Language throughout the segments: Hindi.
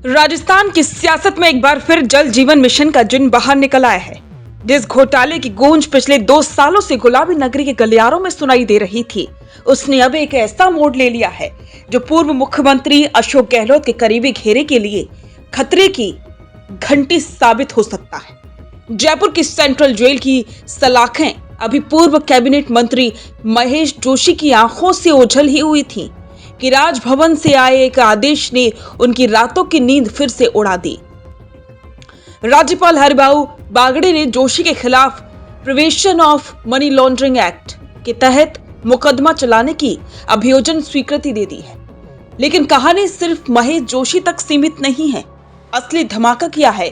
राजस्थान की सियासत में एक बार फिर जल जीवन मिशन का जिन बाहर निकल आया है। जिस घोटाले की गूंज पिछले 2 सालों से गुलाबी नगरी के गलियारों में सुनाई दे रही थी, उसने अब एक ऐसा मोड़ ले लिया है जो पूर्व मुख्यमंत्री अशोक गहलोत के करीबी घेरे के लिए खतरे की घंटी साबित हो सकता है। जयपुर की सेंट्रल जेल की सलाखें अभी पूर्व कैबिनेट मंत्री महेश जोशी की आंखों से ओझल ही हुई थी कि राजभवन से आए एक आदेश ने उनकी रातों की नींद फिर से उड़ा दी। राज्यपाल हरिभाऊ बागड़े ने जोशी के खिलाफ prevention of money laundering act के तहत मुकदमा चलाने की अभियोजन स्वीकृति दे दी है। लेकिन कहानी सिर्फ महेश जोशी तक सीमित नहीं है। असली धमाका किया है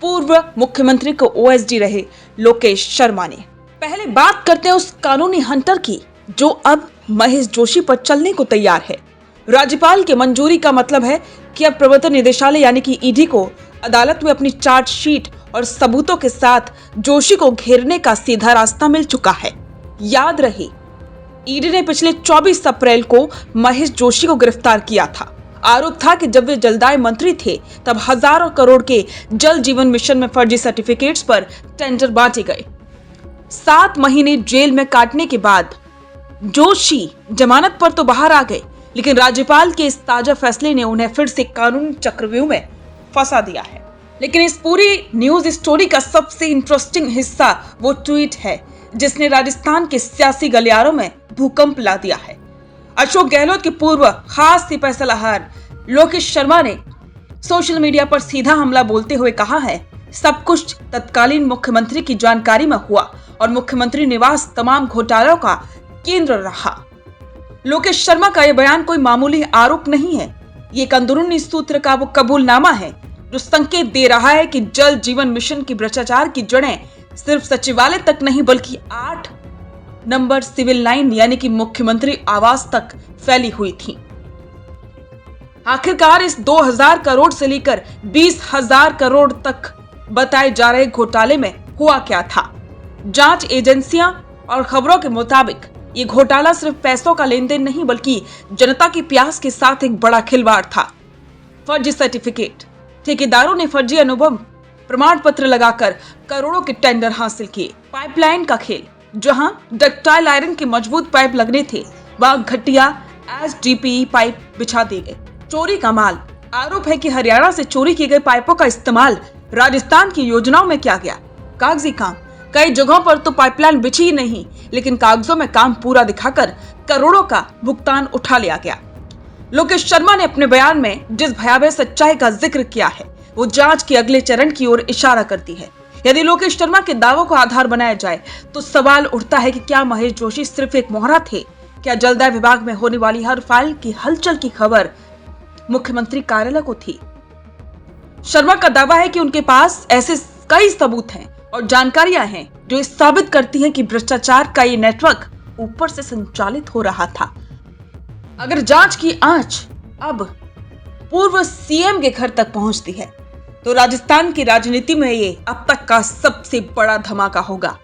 पूर्व मुख्यमंत्री को ओएसडी रहे लोकेश शर्मा ने। पहले बात करते हैं उस कानूनी हंटर की जो अब महेश जोशी पर चलने को तैयार है। राज्यपाल की मंजूरी का मतलब है कि अब प्रवर्तन निदेशालय यानी कि ईडी को अदालत में अपनी चार्जशीट और सबूतों के साथ जोशी को घेरने का सीधा रास्ता मिल चुका है। याद रहे, ईडी ने पिछले 24 अप्रैल को महेश जोशी को गिरफ्तार किया था। आरोप था कि जब वे जलदाय मंत्री थे तब हजारों करोड़ के जल जीवन मिशन में फर्जी सर्टिफिकेट्स पर टेंडर बांटे गए। 7 महीने जेल में काटने के बाद जोशी जमानत पर तो बाहर आ गए, लेकिन राज्यपाल के इस ताजा फैसले ने उन्हें फिर से कानूनी चक्रव्यूह में फंसा दिया है। लेकिन इस पूरी न्यूज स्टोरी का सबसे इंटरेस्टिंग हिस्सा वो ट्वीट है जिसने राजस्थान के सियासी गलियारों में भूकंप ला दिया है। अशोक गहलोत के पूर्व खास सिपह सलाहकार लोकेश शर्मा ने सोशल मीडिया पर सीधा हमला बोलते हुए कहा है, सब कुछ तत्कालीन मुख्यमंत्री की जानकारी में हुआ और मुख्यमंत्री निवास तमाम घोटालों का केंद्र रहा। लोकेश शर्मा का यह बयान कोई मामूली आरोप नहीं है। ये एक अंदरूनी सूत्र का वो कबूलनामा है जो संकेत दे रहा है कि जल जीवन मिशन की भ्रष्टाचार की जड़ें सिर्फ सचिवालय तक नहीं बल्कि 8 नंबर सिविल लाइन यानी कि मुख्यमंत्री आवास तक फैली हुई थी। आखिरकार इस 2000 करोड़ से लेकर 20,000 करोड़ तक बताए जा रहे घोटाले में हुआ क्या था? जांच एजेंसियां और खबरों के मुताबिक ये घोटाला सिर्फ पैसों का लेन देन नहीं बल्कि जनता की प्यास के साथ एक बड़ा खिलवाड़ था। फर्जी सर्टिफिकेट, ठेकेदारों ने फर्जी अनुभव प्रमाण पत्र लगाकर करोड़ों के टेंडर हासिल किए। पाइपलाइन का खेल, जहां डक्टाइल आयरन के मजबूत पाइप लगने थे वहां घटिया एसडीपीई पाइप बिछा दिए गए। चोरी का माल, आरोप है कि हरियाणा से चोरी किए गए पाइपों का इस्तेमाल राजस्थान की योजनाओं में किया गया। कागजी काम, कई जगहों पर तो पाइपलाइन बिछी ही नहीं लेकिन कागजों में काम पूरा दिखाकर करोड़ों का भुगतान उठा लिया गया। लोकेश शर्मा ने अपने बयान में जिस भयावह सच्चाई का जिक्र किया है वो जांच के अगले चरण की ओर इशारा करती है। यदि लोकेश शर्मा के दावों को आधार बनाया जाए तो सवाल उठता है कि क्या महेश जोशी सिर्फ एक मोहरा थे? क्या जलदाय विभाग में होने वाली हर फाइल की हलचल की खबर मुख्यमंत्री कार्यालय को थी? शर्मा का दावा है कि उनके पास ऐसे कई सबूत हैं और जानकारियां हैं जो साबित करती हैं कि भ्रष्टाचार का ये नेटवर्क ऊपर से संचालित हो रहा था। अगर जांच की आंच अब पूर्व सीएम के घर तक पहुंचती है तो राजस्थान की राजनीति में ये अब तक का सबसे बड़ा धमाका होगा।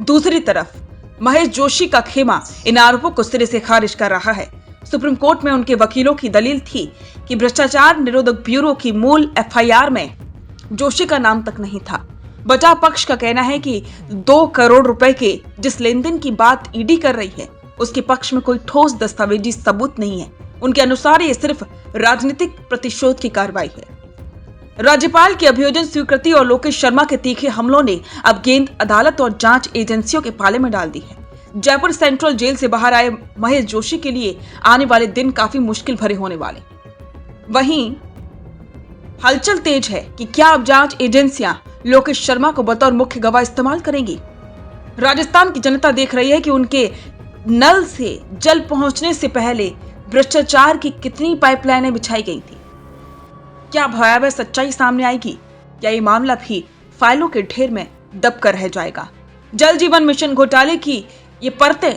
दूसरी तरफ महेश जोशी का खेमा इन आरोपों को सिरे से खारिज कर रहा है। सुप्रीम कोर्ट में उनके वकीलों की दलील थी कि भ्रष्टाचार निरोधक ब्यूरो की मूल एफआईआर में जोशी का नाम तक नहीं था। बचाव पक्ष का कहना है कि 2 करोड़ रुपए के जिस लेन देन की बात ईडी कर रही है उसके पक्ष में कोई ठोस दस्तावेजी सबूत नहीं है। उनके अनुसार ये सिर्फ राजनीतिक प्रतिशोध की कार्रवाई है। राज्यपाल की अभियोजन स्वीकृति और लोकेश शर्मा के तीखे हमलों ने अब गेंद अदालत और जांच एजेंसियों के पाले में डाल दी है। जयपुर सेंट्रल जेल से बाहर आए महेश जोशी के लिए आने वाले दिन काफी मुश्किल भरे होने वाले। वहीं हलचल तेज है कि क्या अब जांच एजेंसियां लोकेश शर्मा को बतौर मुख्य गवाह इस्तेमाल करेंगी? राजस्थान की जनता देख रही है कि उनके नल से जल पहुंचने से पहले भ्रष्टाचार की कितनी पाइपलाइनें बिछाई गई थी। क्या भयावह सच्चाई सामने आएगी या ये मामला भी फाइलों के ढेर में दबकर रह जाएगा? जल जीवन मिशन घोटाले की ये परतें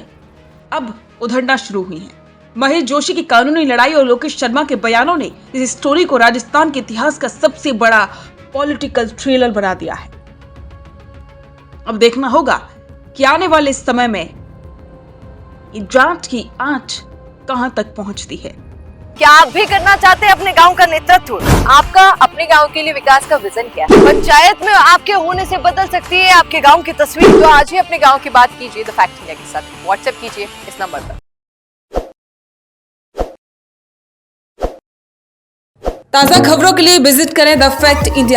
अब उधड़ना शुरू हुई हैं। महेश जोशी की कानूनी लड़ाई और लोकेश शर्मा के बयानों ने इस स्टोरी को राजस्थान के इतिहास का सबसे बड़ा पॉलिटिकल थ्रिलर बना दिया है। अब देखना होगा कि आने वाले समय में जांच की आंच कहां तक पहुंचती है। क्या आप भी करना चाहते हैं अपने गांव का नेतृत्व? आपका अपने गांव के लिए विकास का विजन क्या है? पंचायत में आपके होने से बदल सकती है आपके गांव की तस्वीर। तो आज ही अपने गांव की बात कीजिए द फैक्ट इंडिया के साथ। व्हाट्सएप कीजिए इस नंबर पर। ताज़ा खबरों के लिए विजिट करें द फैक्ट इंडिया